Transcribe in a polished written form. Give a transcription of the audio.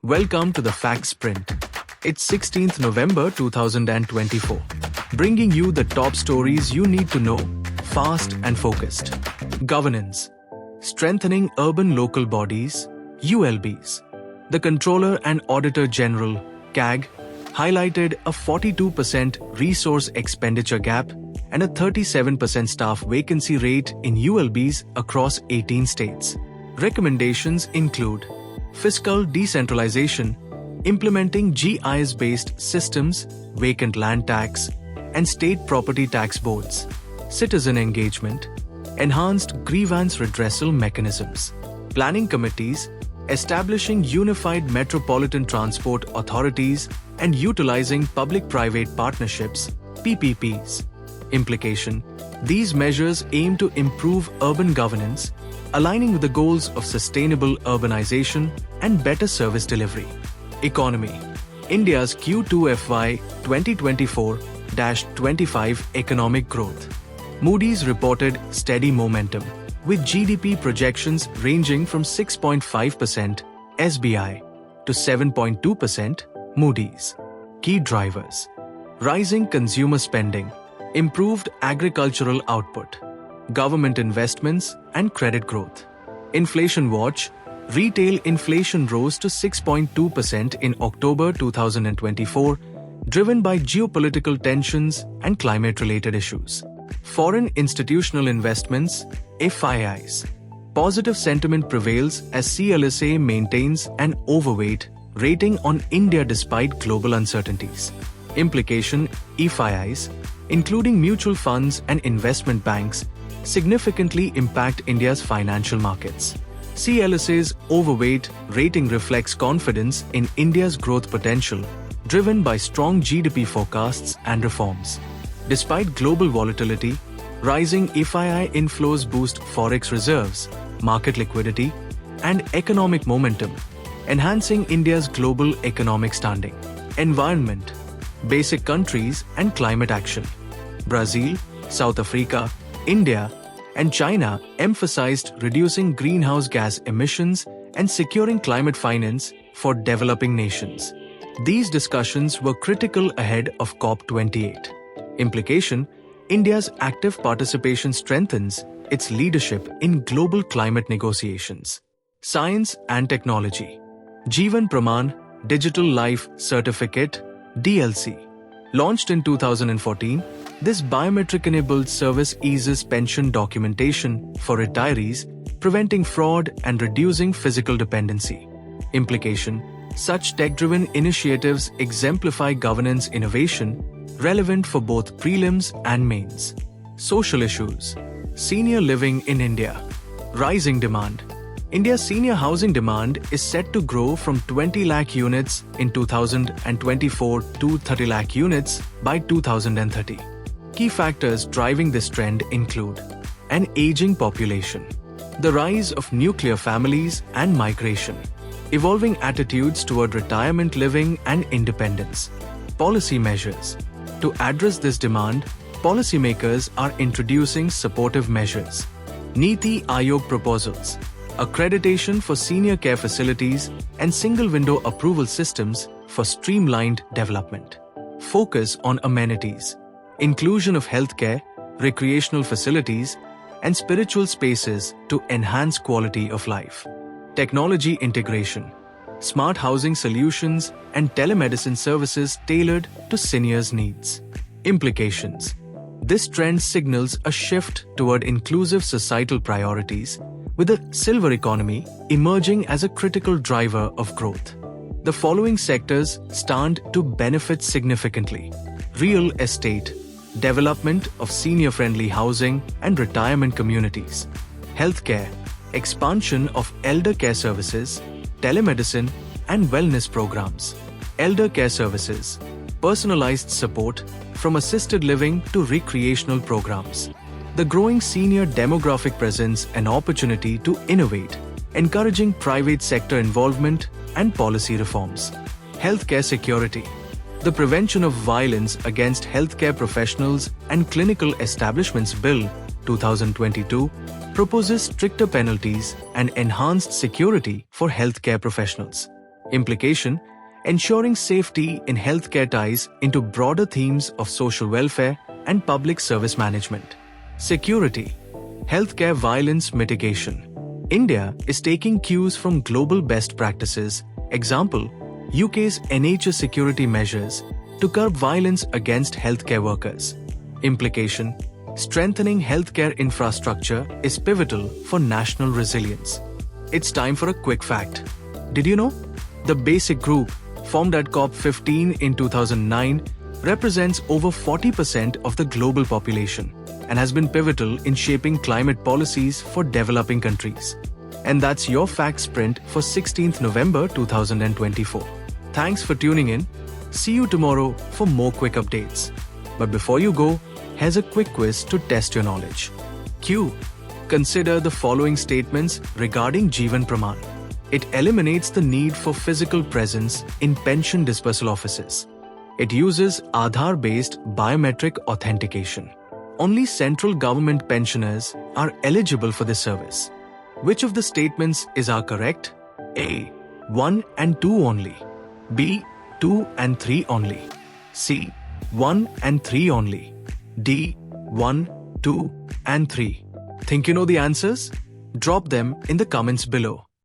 Welcome to the Fact Sprint. It's 16th November 2024, bringing you the top stories you need to know, fast and focused. Governance. Strengthening urban local bodies, ULBs. The Controller and Auditor General, CAG, highlighted a 42% resource expenditure gap and a 37% staff vacancy rate in ULBs across 18 states. Recommendations include fiscal decentralization, implementing GIS-based systems, vacant land tax, and state property tax boards, citizen engagement, enhanced grievance redressal mechanisms, planning committees, establishing unified metropolitan transport authorities, and utilizing public-private partnerships, PPPs. Implication: these measures aim to improve urban governance, aligning with the goals of sustainable urbanization and better service delivery. Economy. India's Q2 FY2024-25 economic growth. Moody's reported steady momentum, with GDP projections ranging from 6.5% SBI to 7.2% Moody's. Key drivers: rising consumer spending, improved agricultural output, government investments and credit growth. Inflation watch. Retail inflation rose to 6.2% in October 2024, driven by geopolitical tensions and climate-related issues. Foreign institutional investments, FIIs. Positive sentiment prevails as CLSA maintains an overweight rating on India despite global uncertainties. Implication: FIIs, including mutual funds and investment banks, significantly impact India's financial markets. CLSA's overweight rating reflects confidence in India's growth potential, driven by strong GDP forecasts and reforms. Despite global volatility, rising FII inflows boost forex reserves, market liquidity, and economic momentum, enhancing India's global economic standing. Environment. Basic countries and climate action. Brazil, South Africa, India, and China emphasized reducing greenhouse gas emissions and securing climate finance for developing nations. These discussions were critical ahead of COP28. Implication: India's active participation strengthens its leadership in global climate negotiations. Science and technology. Jeevan Pramaan Digital Life Certificate (DLC). Launched in 2014, this biometric-enabled service eases pension documentation for retirees, preventing fraud and reducing physical dependency. Implication: such tech-driven initiatives exemplify governance innovation relevant for both prelims and mains. Social issues. Senior living in India. Rising demand. India's senior housing demand is set to grow from 20 lakh units in 2024 to 30 lakh units by 2030. Key factors driving this trend include an aging population, the rise of nuclear families and migration, evolving attitudes toward retirement living and independence. Policy measures. To address this demand, policymakers are introducing supportive measures. Niti Aayog proposals, accreditation for senior care facilities, and single-window approval systems for streamlined development. Focus on amenities, inclusion of healthcare, recreational facilities, and spiritual spaces to enhance quality of life. Technology integration, smart housing solutions, and telemedicine services tailored to seniors' needs. Implications: this trend signals a shift toward inclusive societal priorities, with a silver economy emerging as a critical driver of growth. The following sectors stand to benefit significantly: real estate, development of senior-friendly housing and retirement communities; healthcare, expansion of elder care services, telemedicine, and wellness programs; elder care services, personalized support from assisted living to recreational programs. The growing senior demographic presents an opportunity to innovate, encouraging private sector involvement and policy reforms. Healthcare security. The Prevention of Violence Against Healthcare Professionals and Clinical Establishments Bill 2022 proposes stricter penalties and enhanced security for healthcare professionals. Implication: ensuring safety in healthcare ties into broader themes of social welfare and public service management. Security: healthcare violence mitigation. India is taking cues from global best practices, example, UK's NHS security measures, to curb violence against healthcare workers. Implication: strengthening healthcare infrastructure is pivotal for national resilience. It's time for a quick fact. Did you know? The BASIC group, formed at COP15 in 2009, represents over 40% of the global population and has been pivotal in shaping climate policies for developing countries. And that's your fact sprint for 16th November 2024. Thanks for tuning in. See you tomorrow for more quick updates. But before you go, here's a quick quiz to test your knowledge. Q. Consider the following statements regarding Jeevan Pramaan. It eliminates the need for physical presence in pension dispersal offices. It uses Aadhaar-based biometric authentication. Only central government pensioners are eligible for this service. Which of the statements is correct? A. 1 and 2 only. B. 2 and 3 only. C. 1 and 3 only. D. 1, 2 and 3. Think you know the answers? Drop them in the comments below.